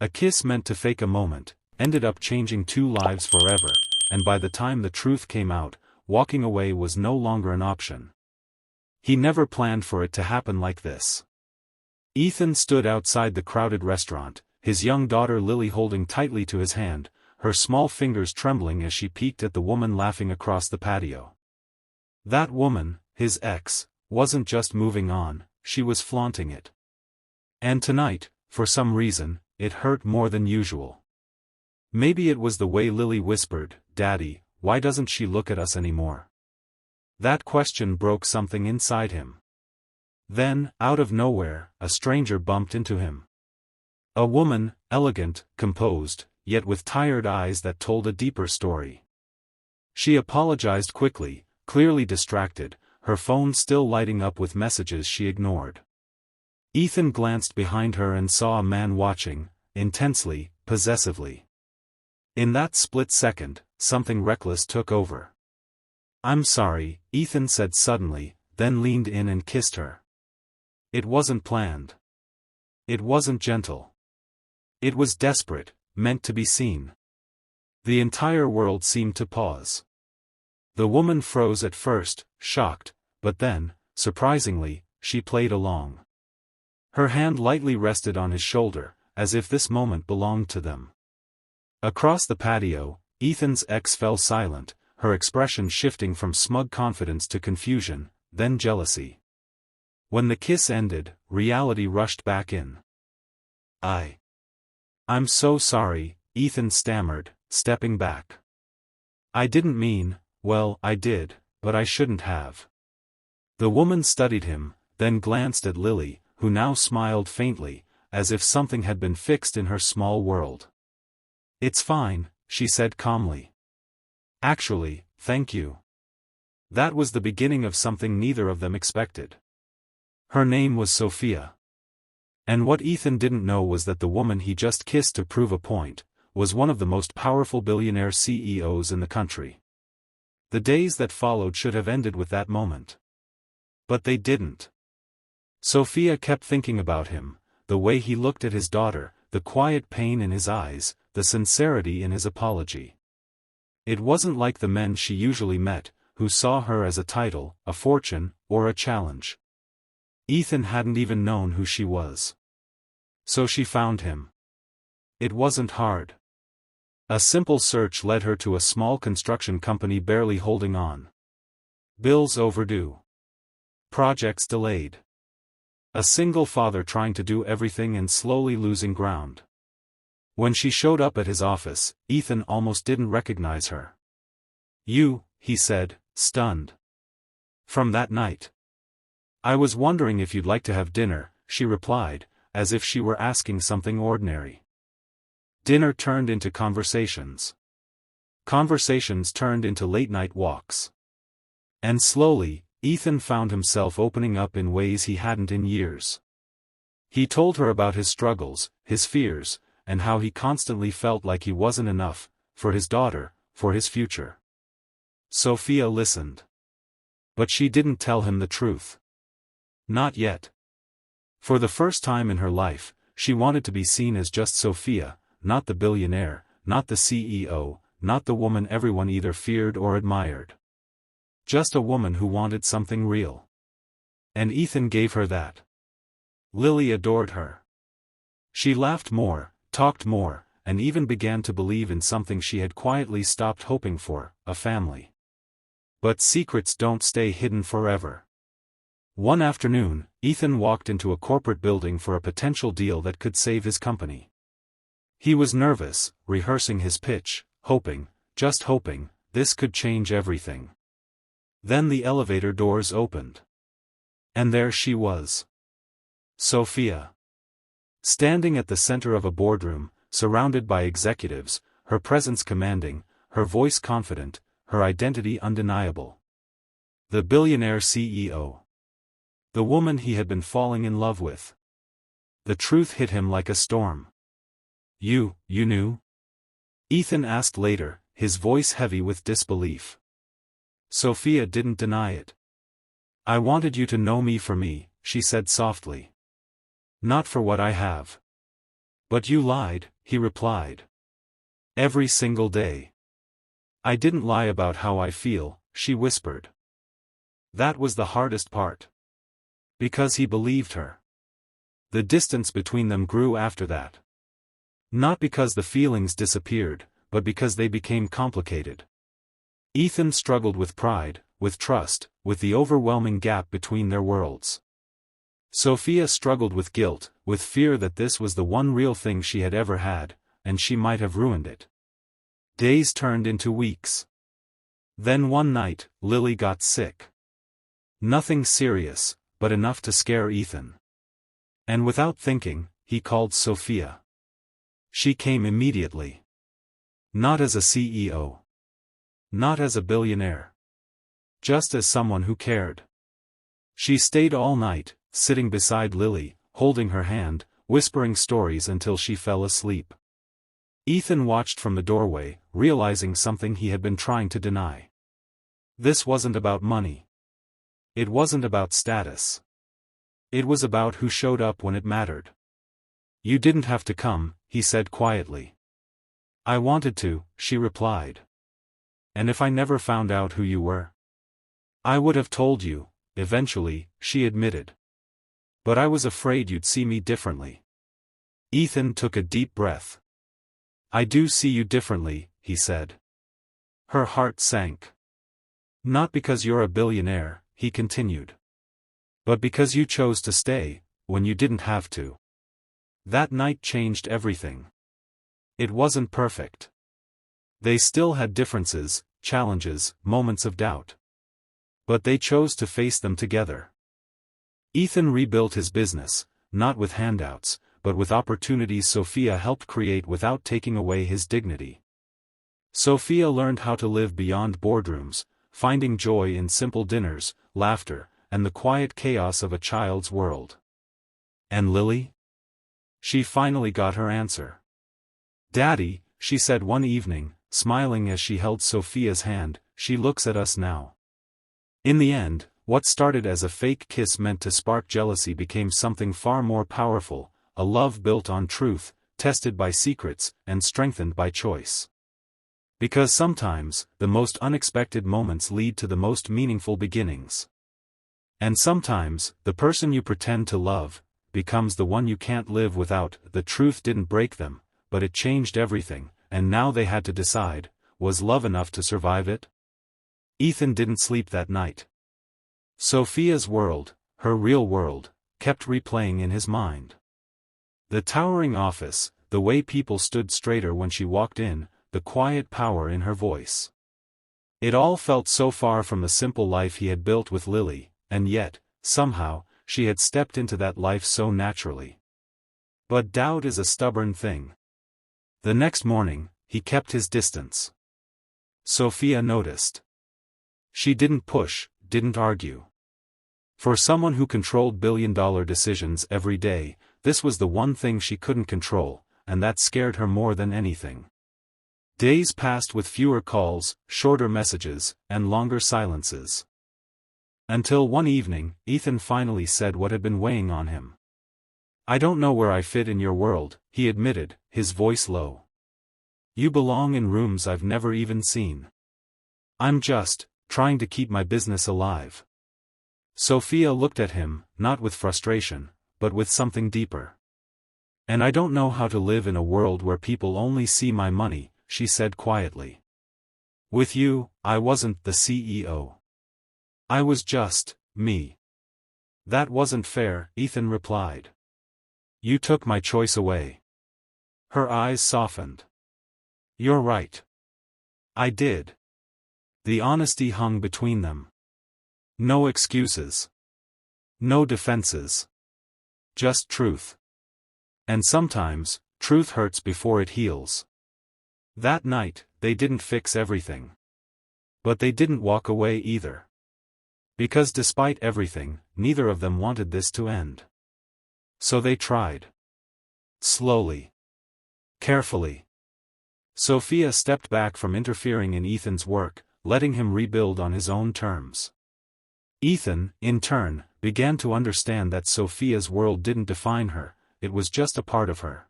A kiss meant to fake a moment, ended up changing two lives forever, and by the time the truth came out, walking away was no longer an option. He never planned for it to happen like this. Ethan stood outside the crowded restaurant, his young daughter Lily holding tightly to his hand, her small fingers trembling as she peeked at the woman laughing across the patio. That woman, his ex, wasn't just moving on, she was flaunting it. And tonight, for some reason, it hurt more than usual. Maybe it was the way Lily whispered, "Daddy, why doesn't she look at us anymore?" That question broke something inside him. Then, out of nowhere, a stranger bumped into him. A woman, elegant, composed, yet with tired eyes that told a deeper story. She apologized quickly, clearly distracted, her phone still lighting up with messages she ignored. Ethan glanced behind her and saw a man watching, intensely, possessively. In that split second, something reckless took over. "I'm sorry," Ethan said suddenly, then leaned in and kissed her. It wasn't planned. It wasn't gentle. It was desperate, meant to be seen. The entire world seemed to pause. The woman froze at first, shocked, but then, surprisingly, she played along. Her hand lightly rested on his shoulder, as if this moment belonged to them. Across the patio, Ethan's ex fell silent, her expression shifting from smug confidence to confusion, then jealousy. When the kiss ended, reality rushed back in. I'm so sorry," Ethan stammered, stepping back. "I didn't mean, well, I did, but I shouldn't have." The woman studied him, then glanced at Lily, who now smiled faintly, as if something had been fixed in her small world. "It's fine," she said calmly. "Actually, thank you." That was the beginning of something neither of them expected. Her name was Sophia. And what Ethan didn't know was that the woman he just kissed to prove a point, was one of the most powerful billionaire CEOs in the country. The days that followed should have ended with that moment. But they didn't. Sophia kept thinking about him, the way he looked at his daughter, the quiet pain in his eyes, the sincerity in his apology. It wasn't like the men she usually met, who saw her as a title, a fortune, or a challenge. Ethan hadn't even known who she was. So she found him. It wasn't hard. A simple search led her to a small construction company barely holding on. Bills overdue. Projects delayed. A single father trying to do everything and slowly losing ground. When she showed up at his office, Ethan almost didn't recognize her. "You," he said, stunned. "From that night." "I was wondering if you'd like to have dinner," she replied, as if she were asking something ordinary. Dinner turned into conversations. Conversations turned into late-night walks. And slowly, Ethan found himself opening up in ways he hadn't in years. He told her about his struggles, his fears, and how he constantly felt like he wasn't enough, for his daughter, for his future. Sophia listened. But she didn't tell him the truth. Not yet. For the first time in her life, she wanted to be seen as just Sophia, not the billionaire, not the CEO, not the woman everyone either feared or admired. Just a woman who wanted something real. And Ethan gave her that. Lily adored her. She laughed more, talked more, and even began to believe in something she had quietly stopped hoping for, a family. But secrets don't stay hidden forever. One afternoon, Ethan walked into a corporate building for a potential deal that could save his company. He was nervous, rehearsing his pitch, hoping, just hoping, this could change everything. Then the elevator doors opened. And there she was. Sophia. Standing at the center of a boardroom, surrounded by executives, her presence commanding, her voice confident, her identity undeniable. The billionaire CEO. The woman he had been falling in love with. The truth hit him like a storm. You knew?" Ethan asked later, his voice heavy with disbelief. Sophia didn't deny it. "I wanted you to know me for me," she said softly. "Not for what I have." "But you lied," he replied. Every single day. I didn't lie about how I feel, she whispered. That was the hardest part. Because he believed her. The distance between them grew after that. Not because the feelings disappeared, but because they became complicated. Ethan struggled with pride, with trust, with the overwhelming gap between their worlds. Sophia struggled with guilt, with fear that this was the one real thing she had ever had, and she might have ruined it. Days turned into weeks. Then one night, Lily got sick. Nothing serious, but enough to scare Ethan. And without thinking, he called Sophia. She came immediately. Not as a CEO. Not as a billionaire. Just as someone who cared. She stayed all night, sitting beside Lily, holding her hand, whispering stories until she fell asleep. Ethan watched from the doorway, realizing something he had been trying to deny. This wasn't about money. It wasn't about status. It was about who showed up when it mattered. You didn't have to come, he said quietly. I wanted to, she replied. And if I never found out who you were? I would have told you, eventually, she admitted. But I was afraid you'd see me differently. Ethan took a deep breath. I do see you differently, he said. Her heart sank. Not because you're a billionaire, he continued. But because you chose to stay, when you didn't have to. That night changed everything. It wasn't perfect. They still had differences, challenges, moments of doubt. But they chose to face them together. Ethan rebuilt his business, not with handouts, but with opportunities Sophia helped create without taking away his dignity. Sophia learned how to live beyond boardrooms, finding joy in simple dinners, laughter, and the quiet chaos of a child's world. And Lily? She finally got her answer. Daddy, she said one evening, smiling as she held Sophia's hand, she looks at us now. In the end, what started as a fake kiss meant to spark jealousy became something far more powerful, a love built on truth, tested by secrets, and strengthened by choice. Because sometimes, the most unexpected moments lead to the most meaningful beginnings. And sometimes, the person you pretend to love, becomes the one you can't live without. The truth didn't break them, but it changed everything, and now they had to decide, was love enough to survive it? Ethan didn't sleep that night. Sophia's world, her real world, kept replaying in his mind. The towering office, the way people stood straighter when she walked in, the quiet power in her voice. It all felt so far from the simple life he had built with Lily, and yet, somehow, she had stepped into that life so naturally. But doubt is a stubborn thing. The next morning, he kept his distance. Sophia noticed. She didn't push, didn't argue. For someone who controlled billion-dollar decisions every day, this was the one thing she couldn't control, and that scared her more than anything. Days passed with fewer calls, shorter messages, and longer silences. Until one evening, Ethan finally said what had been weighing on him. I don't know where I fit in your world, he admitted, his voice low. You belong in rooms I've never even seen. I'm just trying to keep my business alive. Sophia looked at him, not with frustration, but with something deeper. And I don't know how to live in a world where people only see my money, she said quietly. With you, I wasn't the CEO. I was just me. That wasn't fair, Ethan replied. You took my choice away. Her eyes softened. You're right. I did. The honesty hung between them. No excuses. No defenses. Just truth. And sometimes, truth hurts before it heals. That night, they didn't fix everything. But they didn't walk away either. Because despite everything, neither of them wanted this to end. So they tried. Slowly. Carefully. Sophia stepped back from interfering in Ethan's work, letting him rebuild on his own terms. Ethan, in turn, began to understand that Sophia's world didn't define her, it was just a part of her.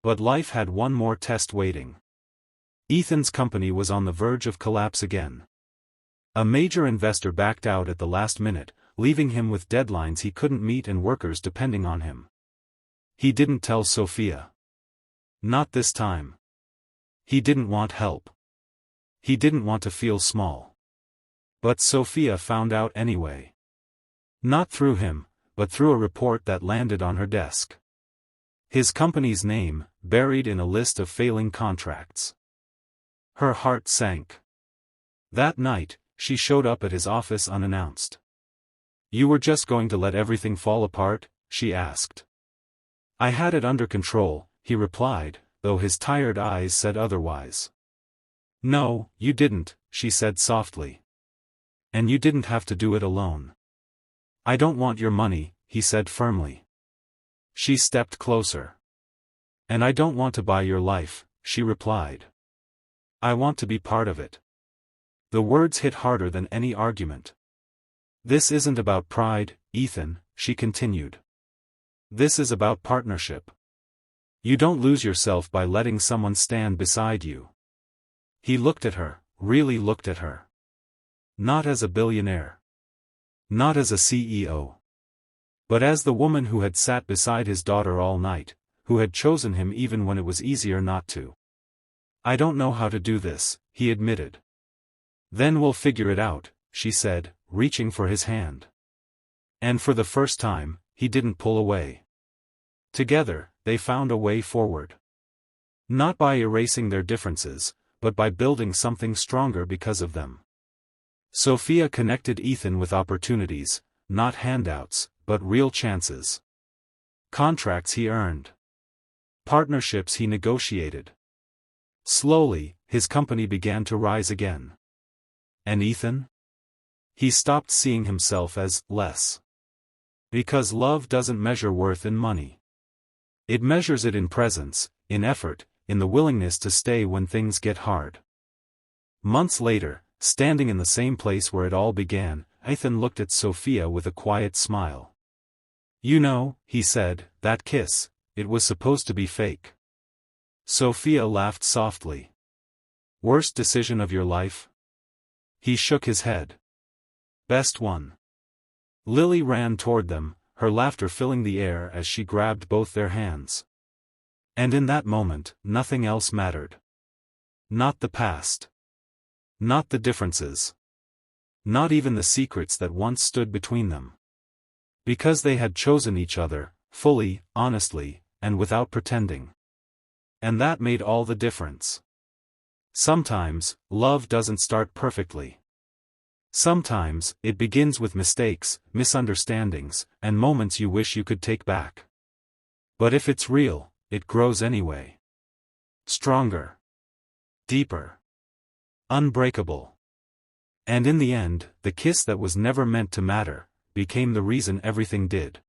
But life had one more test waiting. Ethan's company was on the verge of collapse again. A major investor backed out at the last minute, leaving him with deadlines he couldn't meet and workers depending on him. He didn't tell Sophia. Not this time. He didn't want help. He didn't want to feel small. But Sophia found out anyway. Not through him, but through a report that landed on her desk. His company's name, buried in a list of failing contracts. Her heart sank. That night, she showed up at his office unannounced. "You were just going to let everything fall apart?" she asked. "I had it under control," he replied, though his tired eyes said otherwise. "No, you didn't," she said softly. "And you didn't have to do it alone." "I don't want your money," he said firmly. She stepped closer. "And I don't want to buy your life," she replied. "I want to be part of it." The words hit harder than any argument. "This isn't about pride, Ethan," she continued. "This is about partnership. You don't lose yourself by letting someone stand beside you." He looked at her, really looked at her. Not as a billionaire. Not as a CEO. But as the woman who had sat beside his daughter all night, who had chosen him even when it was easier not to. "I don't know how to do this," he admitted. "Then we'll figure it out," she said, reaching for his hand. And for the first time, he didn't pull away. Together, they found a way forward. Not by erasing their differences, but by building something stronger because of them. Sophia connected Ethan with opportunities, not handouts, but real chances. Contracts he earned. Partnerships he negotiated. Slowly, his company began to rise again. And Ethan? He stopped seeing himself as less. Because love doesn't measure worth in money. It measures it in presence, in effort, in the willingness to stay when things get hard. Months later, standing in the same place where it all began, Ethan looked at Sophia with a quiet smile. "You know," he said, "that kiss, it was supposed to be fake." Sophia laughed softly. "Worst decision of your life?" He shook his head. "Best one." Lily ran toward them, her laughter filling the air as she grabbed both their hands. And in that moment, nothing else mattered. Not the past. Not the differences. Not even the secrets that once stood between them. Because they had chosen each other, fully, honestly, and without pretending. And that made all the difference. Sometimes, love doesn't start perfectly. Sometimes, it begins with mistakes, misunderstandings, and moments you wish you could take back. But if it's real, it grows anyway. Stronger. Deeper. Unbreakable. And in the end, the kiss that was never meant to matter, became the reason everything did.